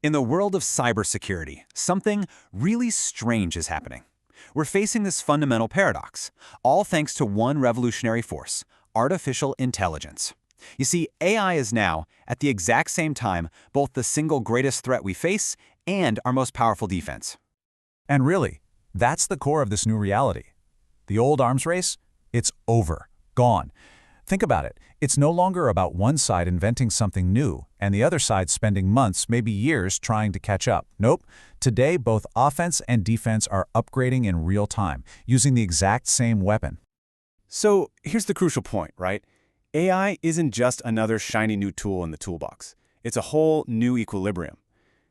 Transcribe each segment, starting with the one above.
In the world of cybersecurity, something really strange is happening. We're facing this fundamental paradox, all thanks to one revolutionary force, artificial intelligence. You see, AI is now, at the exact same time, both the single greatest threat we face and our most powerful defense. And really, that's the core of this new reality. The old arms race? It's over. Gone. Think about it. It's no longer about one side inventing something new and the other side spending months, maybe years, trying to catch up. Nope. Today, both offense and defense are upgrading in real time, using the exact same weapon. So here's the crucial point, right? AI isn't just another shiny new tool in the toolbox. It's a whole new equilibrium.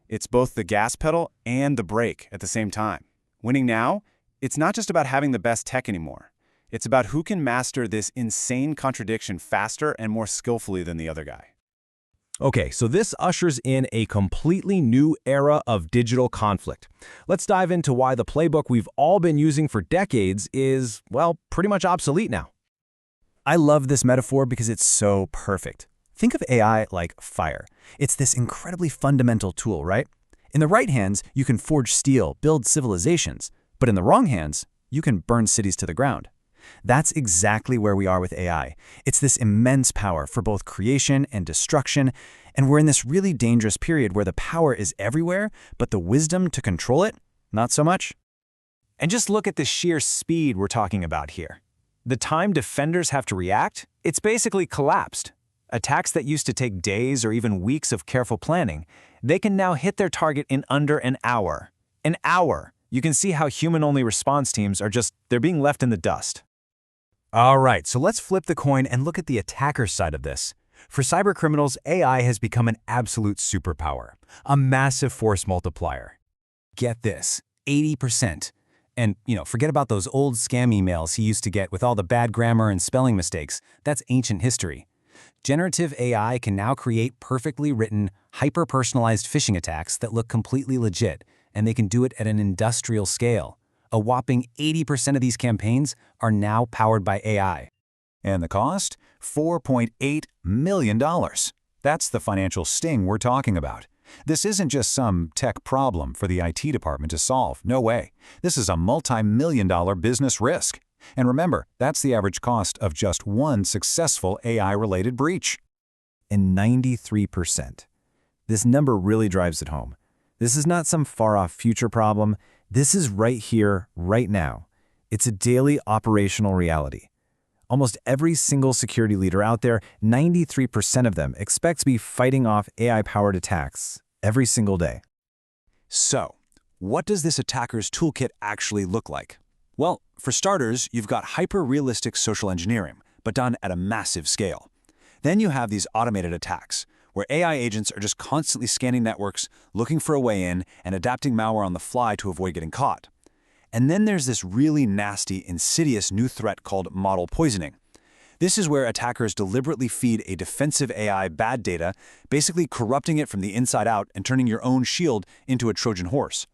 It's both the gas pedal and the brake at the same time. Winning now, it's not just about having the best tech anymore. It's about who can master this insane contradiction faster and more skillfully than the other guy. Okay, so this ushers in a completely new era of digital conflict. Let's dive into why the playbook we've all been using for decades is, well, pretty much obsolete now. I love this metaphor because it's so perfect. Think of AI like fire. It's this incredibly fundamental tool, right? In the right hands, you can forge steel, build civilizations, but in the wrong hands, you can burn cities to the ground. That's exactly where we are with AI. It's this immense power for both creation and destruction, and we're in this really dangerous period where the power is everywhere, but the wisdom to control it, not so much. And just look at the sheer speed we're talking about here. The time defenders have to react, it's basically collapsed. Attacks that used to take days or even weeks of careful planning, they can now hit their target in under an hour. An hour! You can see how human-only response teams are they're being left in the dust. All right, so let's flip the coin and look at the attacker's side of this. For cybercriminals, AI has become an absolute superpower, a massive force multiplier. Get this, 80%. And, forget about those old scam emails he used to get with all the bad grammar and spelling mistakes. That's ancient history. Generative AI can now create perfectly written, hyper-personalized phishing attacks that look completely legit, and they can do it at an industrial scale. A whopping 80% of these campaigns are now powered by AI. And the cost? $4.8 million. That's the financial sting we're talking about. This isn't just some tech problem for the IT department to solve. No way. This is a multi-million-dollar business risk. And remember, that's the average cost of just one successful AI-related breach. And 93%. This number really drives it home. This is not some far-off future problem. This is right here, right now. It's a daily operational reality. Almost every single security leader out there, 93% of them expect to be fighting off AI-powered attacks every single day. So, what does this attacker's toolkit actually look like? Well, for starters, you've got hyper-realistic social engineering, but done at a massive scale. Then you have these automated attacks, where AI agents are just constantly scanning networks, looking for a way in, and adapting malware on the fly to avoid getting caught. And then there's this really nasty, insidious new threat called model poisoning. This is where attackers deliberately feed a defensive AI bad data, basically corrupting it from the inside out and turning your own shield into a Trojan horse.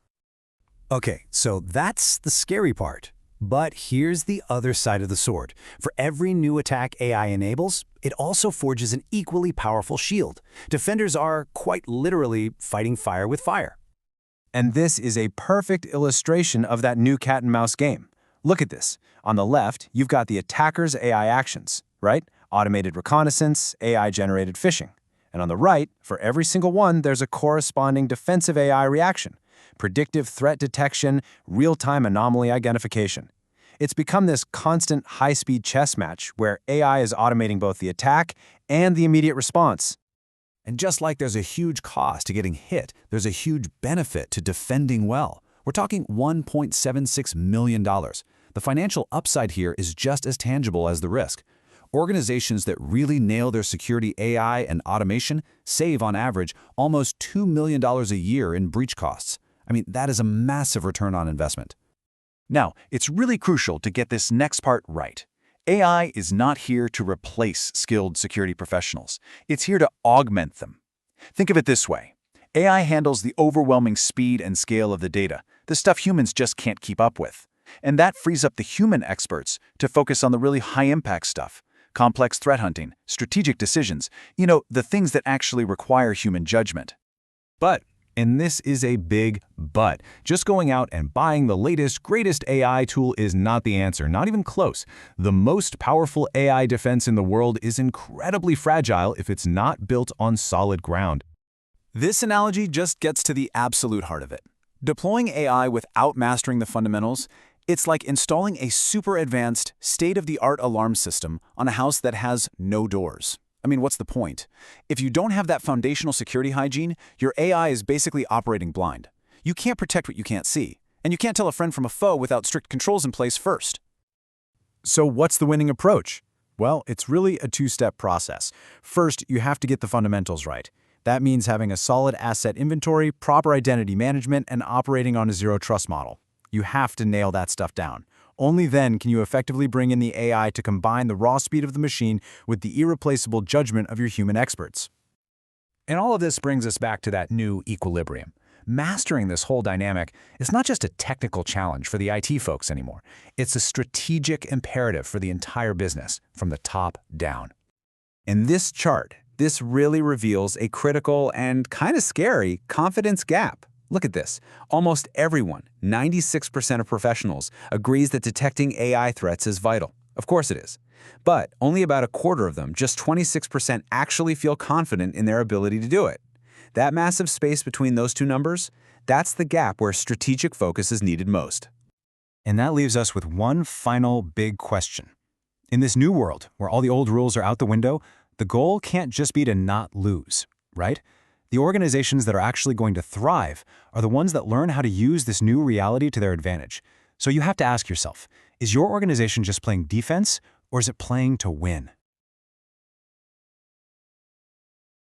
Okay, so that's the scary part. But here's the other side of the sword. For every new attack AI enables, it also forges an equally powerful shield. Defenders are, quite literally, fighting fire with fire. And this is a perfect illustration of that new cat-and-mouse game. Look at this. On the left, you've got the attacker's AI actions, right? Automated reconnaissance, AI-generated phishing. And on the right, for every single one, there's a corresponding defensive AI reaction. Predictive threat detection, real-time anomaly identification. It's become this constant high-speed chess match where AI is automating both the attack and the immediate response. And just like there's a huge cost to getting hit, there's a huge benefit to defending well. We're talking $1.76 million. The financial upside here is just as tangible as the risk. Organizations that really nail their security AI and automation save, on average, almost $2 million a year in breach costs. I mean, that is a massive return on investment. Now, it's really crucial to get this next part right. AI is not here to replace skilled security professionals. It's here to augment them. Think of it this way. AI handles the overwhelming speed and scale of the data, the stuff humans just can't keep up with. And that frees up the human experts to focus on the really high-impact stuff, complex threat hunting, strategic decisions, the things that actually require human judgment. But And this is a big but. Just going out and buying the latest, greatest AI tool is not the answer, not even close. The most powerful AI defense in the world is incredibly fragile if it's not built on solid ground. This analogy just gets to the absolute heart of it. Deploying AI without mastering the fundamentals, it's like installing a super advanced, state-of-the-art alarm system on a house that has no doors. I mean, what's the point? If you don't have that foundational security hygiene, your AI is basically operating blind. You can't protect what you can't see, and you can't tell a friend from a foe without strict controls in place first. So what's the winning approach? Well, it's really a two-step process. First, you have to get the fundamentals right. That means having a solid asset inventory, proper identity management, and operating on a zero-trust model. You have to nail that stuff down. Only then can you effectively bring in the AI to combine the raw speed of the machine with the irreplaceable judgment of your human experts. And all of this brings us back to that new equilibrium. Mastering this whole dynamic is not just a technical challenge for the IT folks anymore. It's a strategic imperative for the entire business, from the top down. In this chart, this really reveals a critical and kind of scary confidence gap. Look at this. Almost everyone, 96% of professionals, agrees that detecting AI threats is vital. Of course it is. But only about a quarter of them, just 26%, actually feel confident in their ability to do it. That massive space between those two numbers, that's the gap where strategic focus is needed most. And that leaves us with one final big question. In this new world, where all the old rules are out the window, the goal can't just be to not lose, right? The organizations that are actually going to thrive are the ones that learn how to use this new reality to their advantage. So you have to ask yourself, is your organization just playing defense, or is it playing to win?